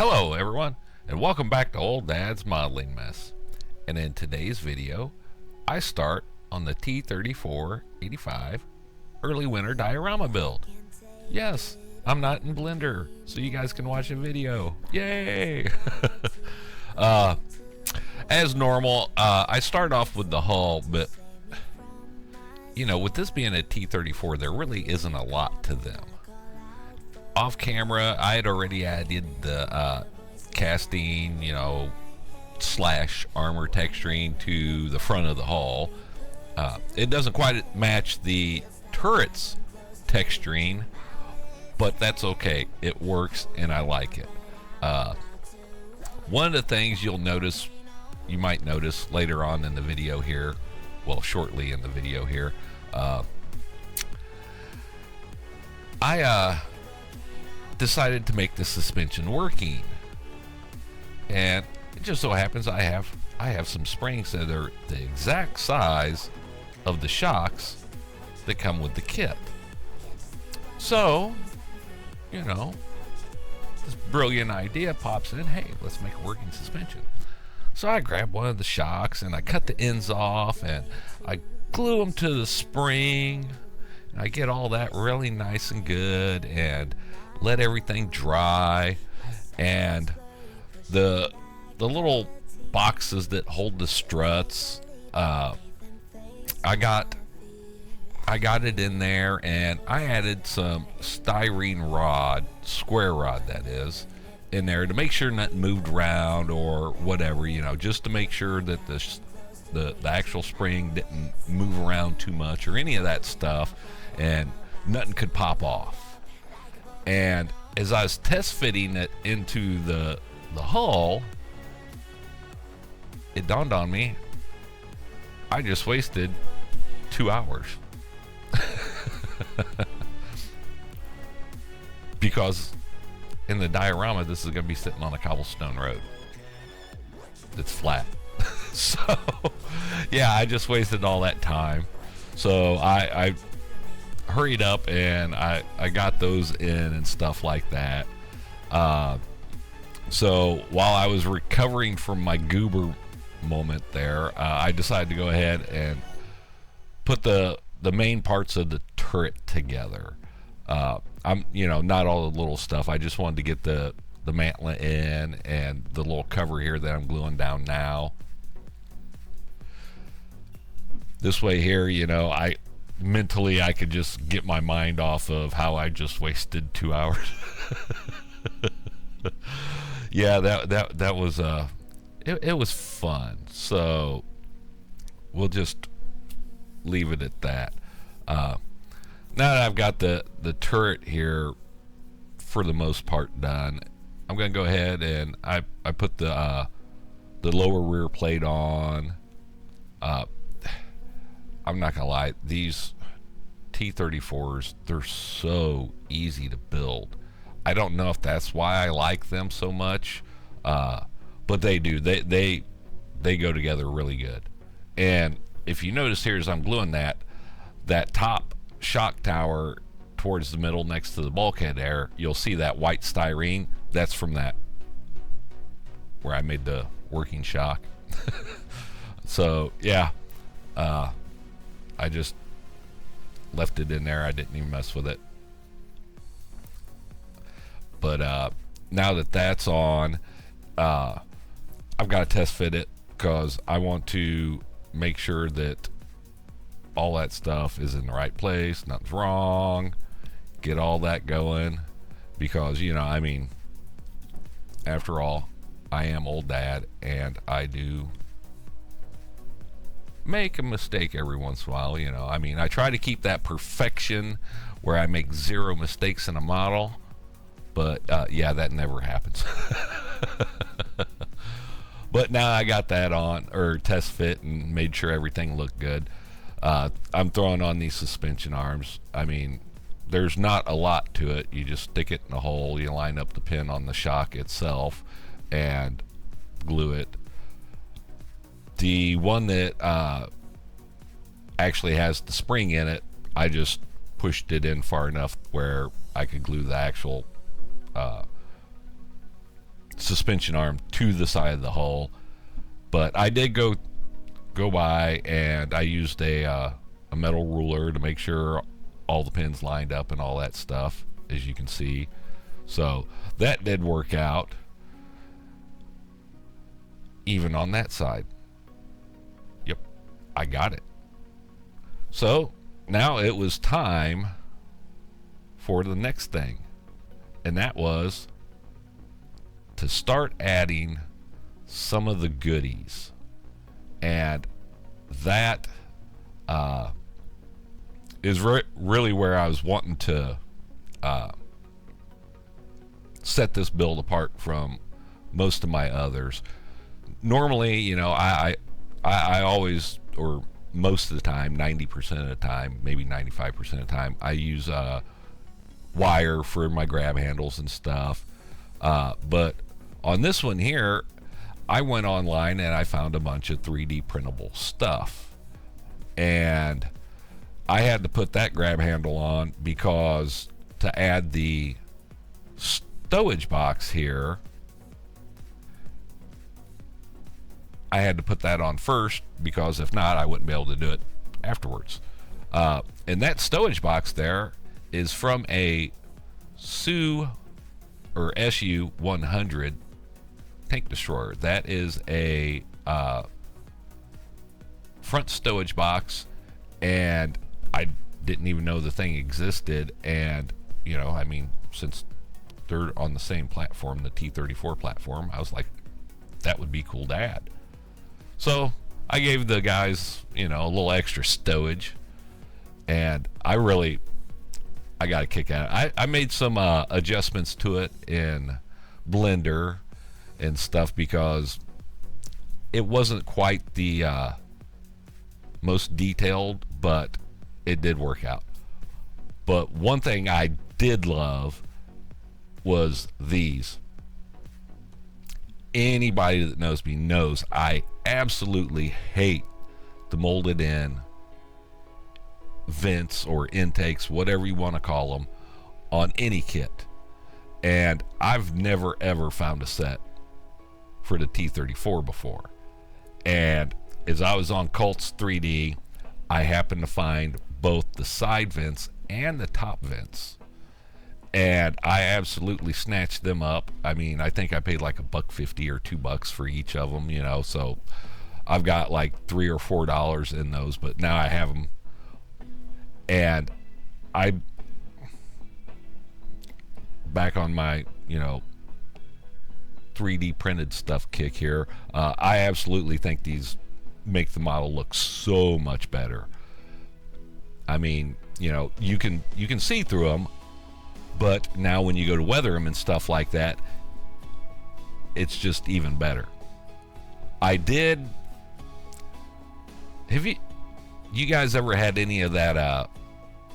Hello everyone, and welcome back to Old Dad's Modeling Mess. And in today's video, I start on the T3485 early winter diorama build. Yes, I'm not in Blender, so you guys can watch a video. Yay! As normal, I start off with the hull, but you know, with this being a T34, there really isn't a lot to them. Off camera, I had already added the casting, slash armor texturing to the front of the hull. It doesn't quite match the turret's texturing, but that's okay. It works, and I like it. One of the things you might notice later on in the video here, well, shortly in the video here, I decided to make the suspension working, and it just so happens I have some springs that are the exact size of the shocks that come with the kit. So, this brilliant idea pops in. Hey, let's make a working suspension. So I grab one of the shocks and I cut the ends off and I glue them to the spring. I get all that really nice and good and let everything dry, and the little boxes that hold the struts, I got it in there, and I added some styrene rod, square rod that is, in there to make sure nothing moved around or whatever, just to make sure that the actual spring didn't move around too much or any of that stuff, and nothing could pop off. And as I was test fitting it into the hull, it dawned on me, I just wasted 2 hours. Because in the diorama, this is going to be sitting on a cobblestone road that's flat. So, yeah, I just wasted all that time. So I hurried up and I got those in and stuff like that. So while I was recovering from my goober moment there, I decided to go ahead and put the main parts of the turret together. I'm not all the little stuff. I just wanted to get the mantlet in and the little cover here that I'm gluing down now. This way here, I could just get my mind off of how I just wasted 2 hours. Yeah, that was it was fun. So we'll just leave it at that. Now that I've got the turret here for the most part done, I'm gonna go ahead and I put the lower rear plate on. I'm not gonna lie, these T34s, they're so easy to build. I don't know if that's why I like them so much, but they do. They go together really good. And if you notice here, as I'm gluing that top shock tower towards the middle next to the bulkhead there, you'll see that white styrene. That's from that, where I made the working shock. So yeah, I just left it in there. I didn't even mess with it. But now that that's on, I've got to test fit it because I want to make sure that all that stuff is in the right place, nothing's wrong, get all that going, because after all, I am old dad and I do make a mistake every once in a while. I try to keep that perfection where I make 0 mistakes in a model, but yeah, that never happens. But now I got that on, or test fit, and made sure everything looked good. I'm throwing on these suspension arms. There's not a lot to it. You just stick it in a hole, you line up the pin on the shock itself, and glue it. The one that actually has the spring in it, I just pushed it in far enough where I could glue the actual suspension arm to the side of the hull. But I did go by, and I used a metal ruler to make sure all the pins lined up and all that stuff, as you can see. So that did work out, even on that side. Yep, I got it. So now it was time for the next thing, and that was to start adding some of the goodies. And that is really where I was wanting to set this build apart from most of my others. Normally, you know, I always, or most of the time, 90% of the time, maybe 95% of the time, I use wire for my grab handles and stuff. But on this one here, I went online and I found a bunch of 3D printable stuff. And I had to put that grab handle on because to add the stowage box here, I had to put that on first, because if not, I wouldn't be able to do it afterwards. And that stowage box there is from a SU 100 tank destroyer. That is a front stowage box, and I didn't even know the thing existed. And you know, I mean, since they're on the same platform, the T-34 platform, I was like, that would be cool to add. So I gave the guys, you know, a little extra stowage, and I got a kick out of it. I made some adjustments to it in Blender and stuff, because it wasn't quite the most detailed, but it did work out. But one thing I did love was these. Anybody that knows me knows I absolutely hate the molded in vents or intakes, whatever you want to call them, on any kit. And I've never ever found a set for the T-34 before. And as I was on Cults 3D, I happened to find both the side vents and the top vents, and I absolutely snatched them up. I mean, I think I paid like $1.50 or $2 for each of them, you know, so I've got like $3 or $4 in those, but now I have them. And I, back on my, you know, 3D printed stuff kick here, I absolutely think these make the model look so much better. I mean, you know, you can see through them, but now when you go to weather them and stuff like that, it's just even better. Have you guys ever had any of that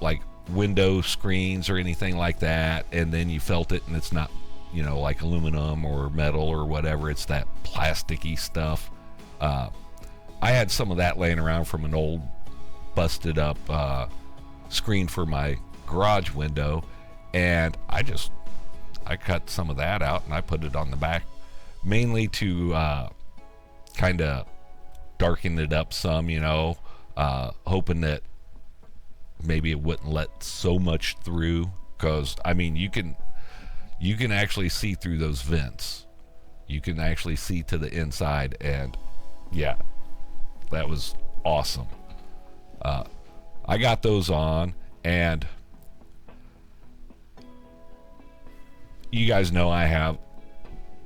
like window screens or anything like that, and then you felt it and it's not, you know, like aluminum or metal or whatever, it's that plasticky stuff? I had some of that laying around from an old busted up screen for my garage window, and I cut some of that out and I put it on the back, mainly to kind of darken it up some, you know, hoping that maybe it wouldn't let so much through, because I mean, you can actually see through those vents, you can actually see to the inside, and yeah, that was awesome. I got those on, and you guys know I have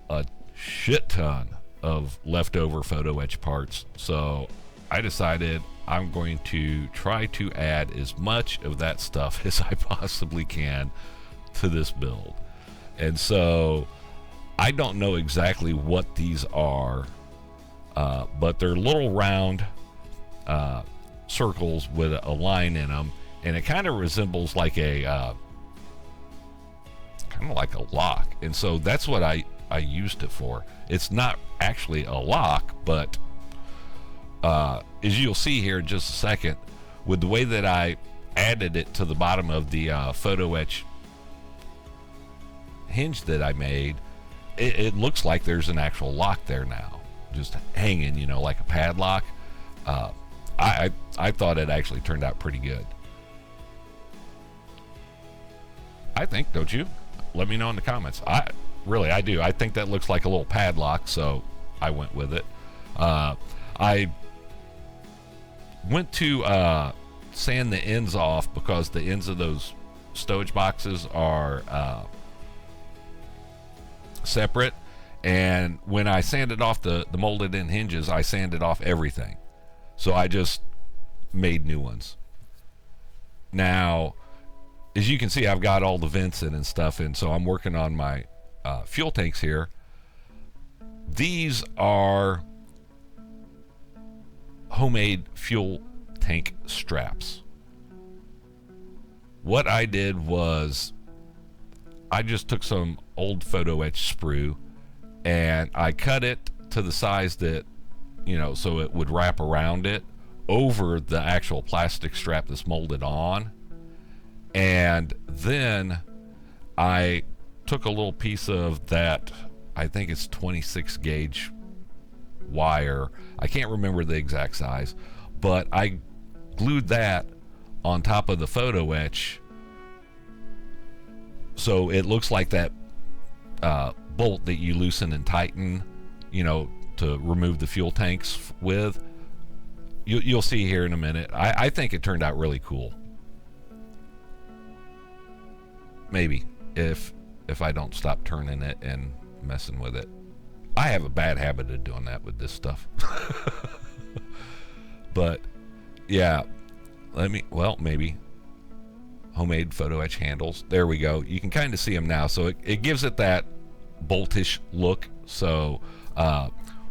a shit ton of leftover photo etch parts, so I decided I'm going to try to add as much of that stuff as I possibly can to this build. And so I don't know exactly what these are, but they're little round circles with a line in them, and it kind of resembles like a lock. And so that's what I used it for. It's not actually a lock, but as you'll see here in just a second, with the way that I added it to the bottom of the photo etch hinge that I made, it looks like there's an actual lock there now, just hanging, like a padlock. I thought it actually turned out pretty good. I think, don't you? Let me know in the comments. I do. I think that looks like a little padlock, so I went with it. I went to sand the ends off because the ends of those stowage boxes are separate, and when I sanded off the molded in hinges, I sanded off everything, so I just made new ones. Now, as you can see, I've got all the vents in and stuff, and so I'm working on my fuel tanks here. These are homemade fuel tank straps. What I did was I just took some old photo etch sprue and I cut it to the size that, so it would wrap around it over the actual plastic strap that's molded on. And then I took a little piece of that, I think it's 26 gauge wire. I can't remember the exact size, but I glued that on top of the photo etch so it looks like that bolt that you loosen and tighten, to remove the fuel tanks with. You'll see here in a minute. I think it turned out really cool. Maybe if I don't stop turning it and messing with it. I have a bad habit of doing that with this stuff. But yeah, maybe homemade photo etch handles. There we go. You can kind of see them now, so it gives it that boltish look. So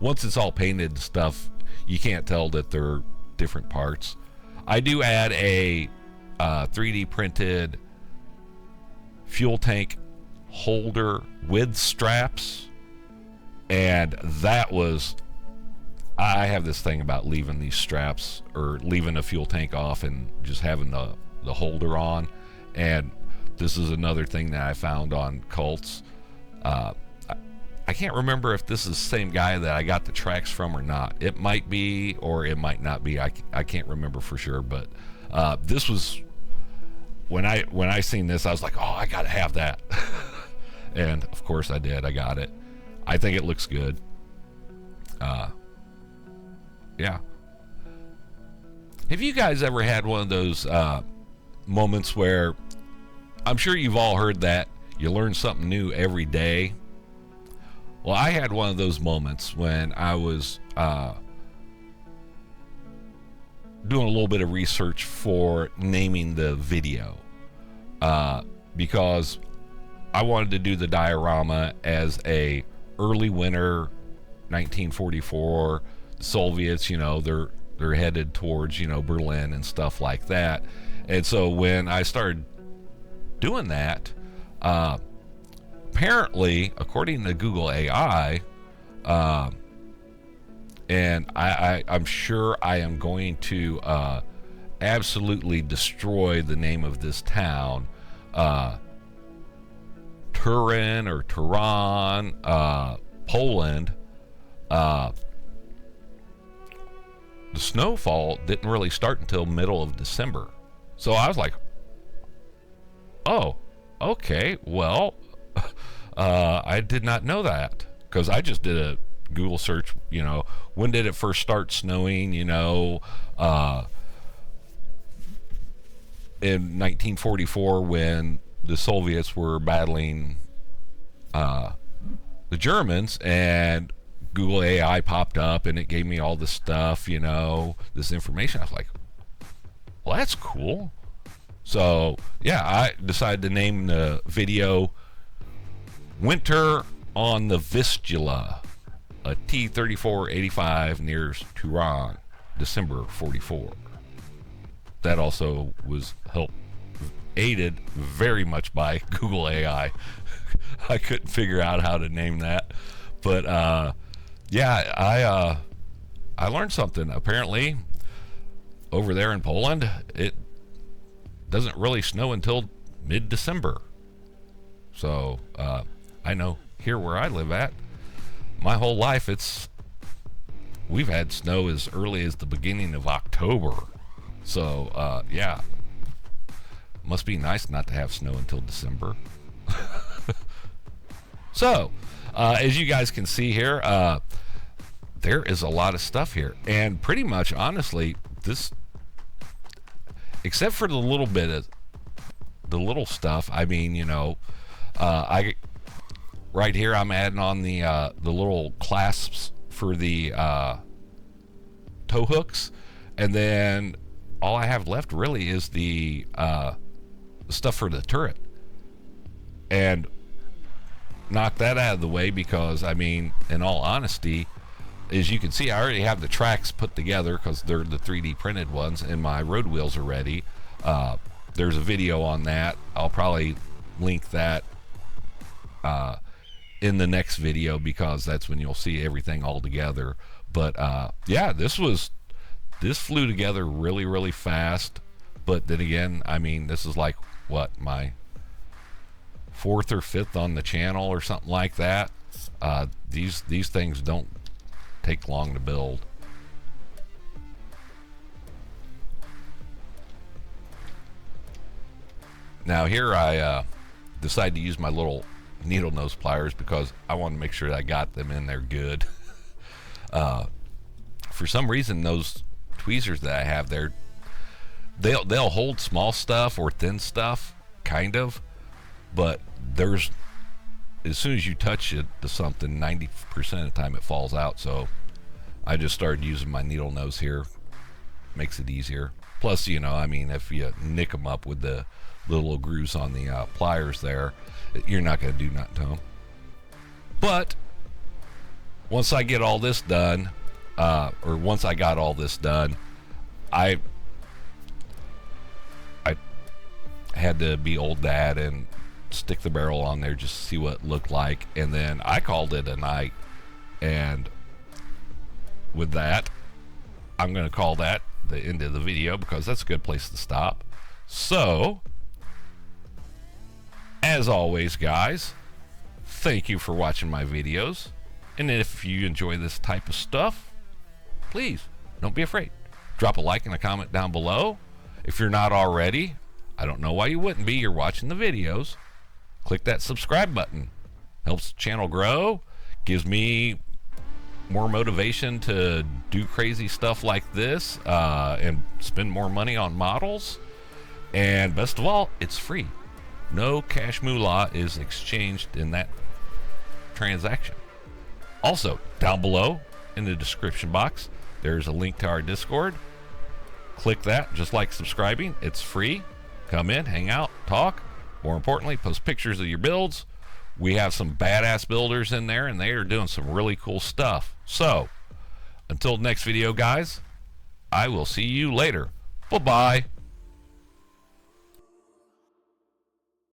once it's all painted and stuff, you can't tell that they're different parts. I do add a 3D printed fuel tank holder with straps, and that was, I have this thing about leaving these straps or leaving a fuel tank off and just having the holder on. And this is another thing that I found on Cults. I can't remember if this is the same guy that I got the tracks from or not. It might be, or it might not be. I can't remember for sure, but this was, when I seen this, I was like, oh, I gotta have that. And of course I did. I got it. I think it looks good. Yeah. Have you guys ever had one of those moments where, I'm sure you've all heard that you learn something new every day? Well, I had one of those moments when I was doing a little bit of research for naming the video, because I wanted to do the diorama as a early winter 1944. Soviets, they're headed towards, Berlin and stuff like that. And so when I started doing that, apparently, according to Google AI, and I'm sure I am going to absolutely destroy the name of this town, Toruń or Torun, Poland. The snowfall didn't really start until middle of December. So I was like, oh, okay, well, I did not know that, because I just did a Google search, when did it first start snowing, in 1944 when the Soviets were battling the Germans, and Google AI popped up and it gave me all this stuff, this information. I was like, well, that's cool. So yeah, I decided to name the video Winter on the Vistula, a T-34-85 near Torun, December 44. That also was aided very much by Google AI. I couldn't figure out how to name that, but yeah, I learned something. Apparently, over there in Poland, it doesn't really snow until mid-December. So I know here where I live at, my whole life we've had snow as early as the beginning of October. So yeah, must be nice not to have snow until December. So as you guys can see here, there is a lot of stuff here, and pretty much honestly, this, except for the little bit of the little stuff, I mean, you know, right here I'm adding on the little clasps for the tow hooks, and then all I have left really is the stuff for the turret, and knock that out of the way, because I mean, in all honesty, as you can see, I already have the tracks put together because they're the 3D printed ones, and my road wheels are ready. There's a video on that. I'll probably link that in the next video, because that's when you'll see everything all together. But yeah, this flew together really, really fast. But then again, I mean, this is like, what, my 4th or 5th on the channel or something like that. These things don't take long to build. Now here I decided to use my little needle nose pliers because I want to make sure that I got them in there good. For some reason, those tweezers that I have there, they'll hold small stuff or thin stuff, kind of, but there's, as soon as you touch it to something, 90% of the time it falls out. So I just started using my needle nose here. Makes it easier. Plus, you know, I mean, if you nick them up with the little grooves on the pliers there, you're not going to do nothing to them. But once I get all this done, or once I got all this done, I had to be old dad and stick the barrel on there just to see what it looked like, and then I called it a night. And with that, I'm going to call that the end of the video, because that's a good place to stop. So as always, guys, thank you for watching my videos, and if you enjoy this type of stuff, please don't be afraid, drop a like and a comment down below. If you're not already, I don't know why you wouldn't be. You're watching the videos. Click that subscribe button. Helps the channel grow, gives me more motivation to do crazy stuff like this, and spend more money on models. And best of all, it's free. No cash moolah is exchanged in that transaction. Also, down below in the description box, there's a link to our Discord. Click that, just like subscribing. It's free. Come in, hang out, talk. More importantly, post pictures of your builds. We have some badass builders in there, and they are doing some really cool stuff. So, until next video, guys, I will see you later. Bye-bye.